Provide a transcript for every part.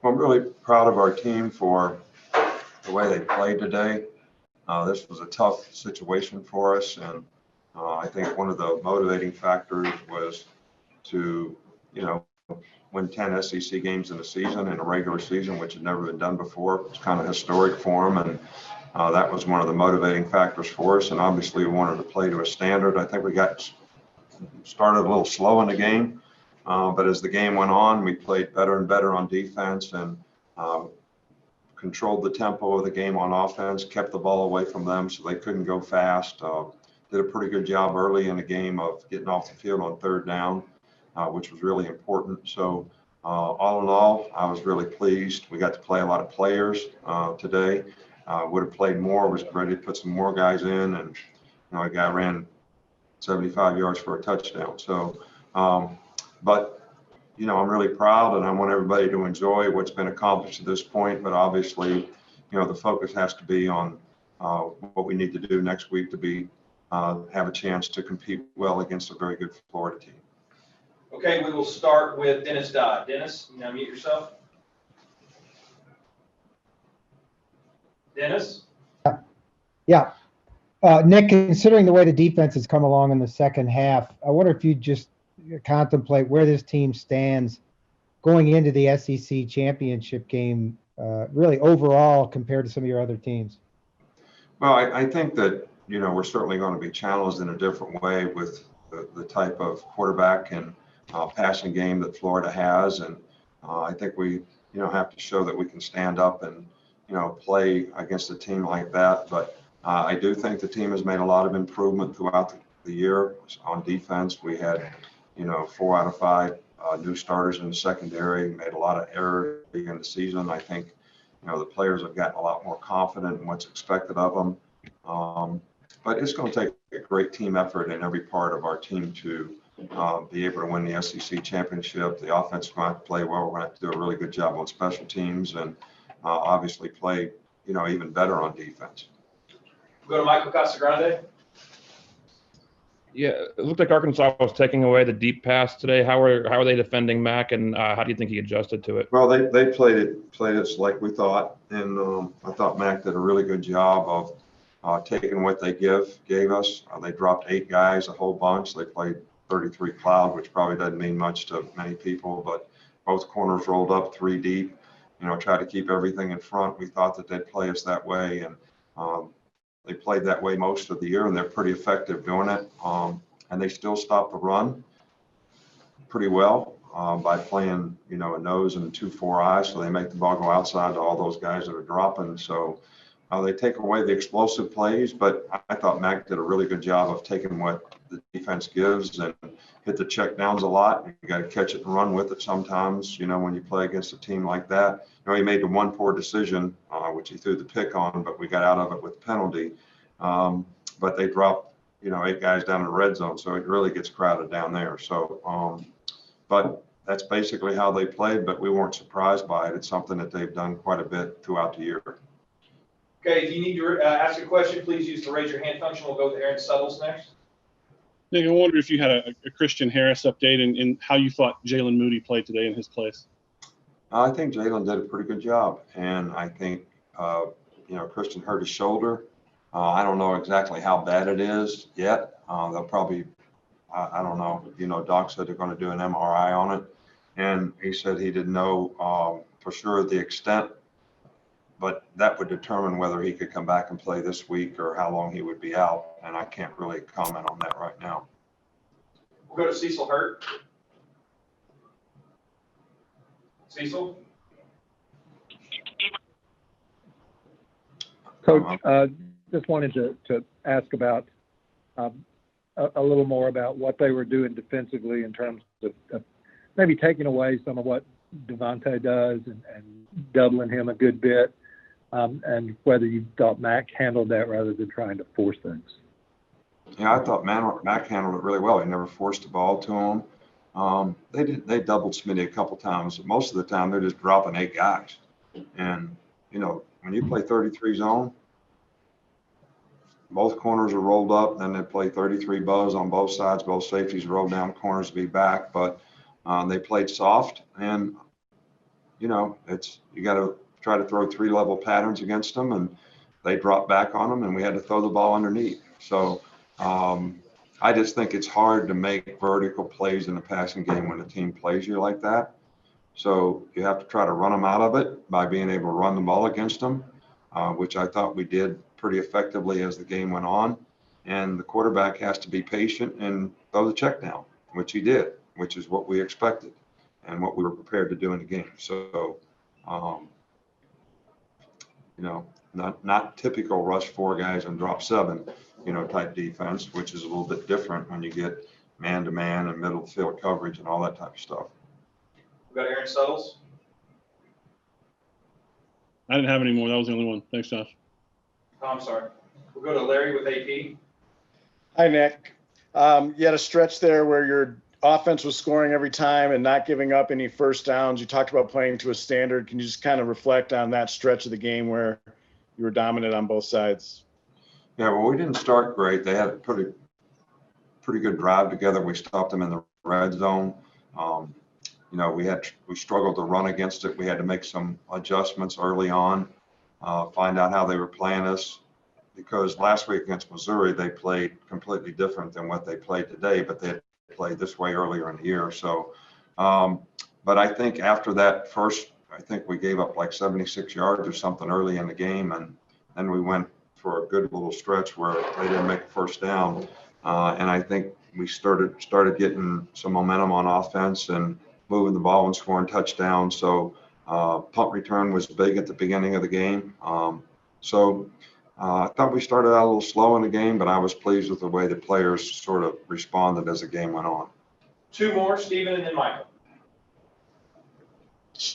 I'm really proud of our team for the way they played today. This was a tough situation for us, and I think one of the motivating factors was to, you know, win 10 SEC games in a season, in a regular season, which had never been done before. It's kind of historic for them, and that was one of the motivating factors for us. And obviously, we wanted to play to a standard. I think we got started a little slow in the game, but as the game went on, we played better and better on defense and controlled the tempo of the game on offense, kept the ball away from them so they couldn't go fast. Did a pretty good job early in the game of getting off the field on third down, which was really important. So all in all, I was really pleased. We got to play a lot of players today. Would have played more, was ready to put some more guys in, and a guy ran 75 yards for a touchdown. So, but I'm really proud, and I want everybody to enjoy what's been accomplished at this point. But obviously, the focus has to be on what we need to do next week to have a chance to compete well against a very good Florida team. Okay, we will start with Dennis Dodd. Dennis, now mute yourself. Dennis? Yeah. Nick, considering the way the defense has come along in the second half, I wonder if you just contemplate where this team stands going into the SEC championship game, really overall compared to some of your other teams. Well, I think that, we're certainly going to be challenged in a different way with the type of quarterback and passing game that Florida has. And I think we, have to show that we can stand up and, play against a team like that. But I do think the team has made a lot of improvement throughout the year on defense. We had, 4 out of 5 new starters in the secondary, made a lot of errors in the season. I think, the players have gotten a lot more confident in what's expected of them. But it's going to take a great team effort in every part of our team to be able to win the SEC championship. The offense is going to have to play well. We're going to have to do a really good job on special teams and obviously play, even better on defense. Go to Michael Casagrande. Yeah, it looked like Arkansas was taking away the deep pass today. How are they defending Mac, and how do you think he adjusted to it? Well, they played it like we thought, and I thought Mac did a really good job of taking what they gave us. They dropped 8 guys, a whole bunch. They played 33 cloud, which probably doesn't mean much to many people, but both corners rolled up 3 deep. Try to keep everything in front. We thought that they'd play us that way, and they played that way most of the year, and they're pretty effective doing it. And they still stop the run pretty well by playing, a nose and 2-4 eyes, so they make the ball go outside to all those guys that are dropping. So they take away the explosive plays, but I thought Mac did a really good job of taking what the defense gives and hit the check downs a lot. You got to catch it and run with it sometimes, when you play against a team like that. He made the one poor decision, which he threw the pick on, but we got out of it with penalty. But they dropped, 8 guys down in the red zone, so it really gets crowded down there. So, but that's basically how they played, but we weren't surprised by it. It's something that they've done quite a bit throughout the year. Okay, if you need to ask a question, please use the raise your hand function. We'll go with Aaron Suttles next. Nick, I wonder if you had a Christian Harris update and how you thought Jalen Moody played today in his place. I think Jalen did a pretty good job, and I think Christian hurt his shoulder. I don't know exactly how bad it is yet. They'll probably, I don't know. Doc said they're going to do an MRI on it, and he said he didn't know for sure the extent, but that would determine whether he could come back and play this week or how long he would be out, and I can't really comment on that right now. We'll go to Cecil Hurt. Cecil? Coach, just wanted to ask about a little more about what they were doing defensively in terms of maybe taking away some of what Devontae does and doubling him a good bit, and whether you thought Mac handled that rather than trying to force things. Yeah, I thought Mac handled it really well. He never forced the ball to him. They doubled Smitty a couple times, but most of the time they're just dropping 8 guys. And, when you play 33 zone, both corners are rolled up, then they play 33 buzz on both sides. Both safeties roll down corners to be back, but they played soft. And you got to try to throw 3-level patterns against them, and they dropped back on them, and we had to throw the ball underneath. So I just think it's hard to make vertical plays in the passing game when a team plays you like that. So you have to try to run them out of it by being able to run the ball against them, which I thought we did pretty effectively as the game went on. And the quarterback has to be patient and throw the check down, which he did, which is what we expected and what we were prepared to do in the game. So, not typical rush 4 guys and drop 7, type defense, which is a little bit different when you get man-to-man and middle field coverage and all that type of stuff. We've got Aaron Suttles. I didn't have any more. That was the only one. Thanks, Josh. Oh, I'm sorry. We'll go to Larry with AP. Hi, Nick. You had a stretch there where your offense was scoring every time and not giving up any first downs. You talked about playing to a standard. Can you just kind of reflect on that stretch of the game where you were dominant on both sides? Yeah, well, we didn't start great. They had a pretty good drive together. We stopped them in the red zone. We struggled to run against it. We had to make some adjustments early on, find out how they were playing us, because last week against Missouri, they played completely different than what they played today, but they had played this way earlier in the year. So, but I think after that first, I think we gave up like 76 yards or something early in the game, and then we went for a good little stretch where they didn't make a first down. And I think we started getting some momentum on offense and moving the ball and scoring touchdowns. So punt return was big at the beginning of the game. I thought we started out a little slow in the game, but I was pleased with the way the players sort of responded as the game went on. 2 more, Stephen, and then Michael.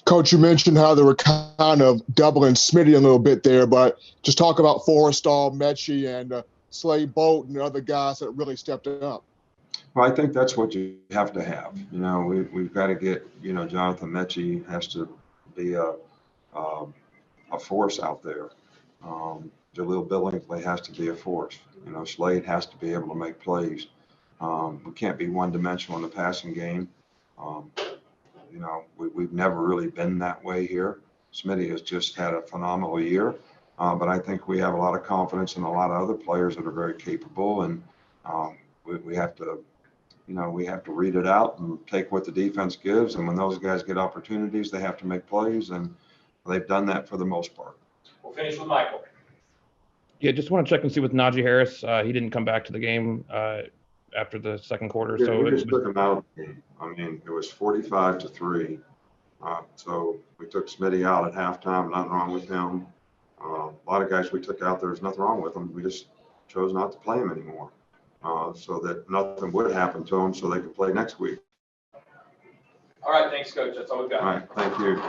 Coach, you mentioned how they were kind of doubling Smitty a little bit there, but just talk about Forrestall, Mechie, and Slade Bolton and other guys that really stepped up. Well, I think that's what you have to have. We've got to get, Jonathan Mechie has to be a force out there. Jaleel Billingsley has to be a force. Slade has to be able to make plays. We can't be one-dimensional in the passing game. We've never really been that way here. Smitty has just had a phenomenal year, but I think we have a lot of confidence in a lot of other players that are very capable, and we have to read it out and take what the defense gives. And when those guys get opportunities, they have to make plays, and they've done that for the most part. We'll finish with Michael. Yeah, just want to check and see with Najee Harris. He didn't come back to the game after the second quarter. Yeah, so we just took him out of the game. I mean, it was 45-3. So we took Smitty out at halftime. Nothing wrong with him. A lot of guys we took out, there's nothing wrong with them. We just chose not to play him anymore, so that nothing would happen to them, so they could play next week. All right, thanks, Coach. That's all we've got. All right, thank you.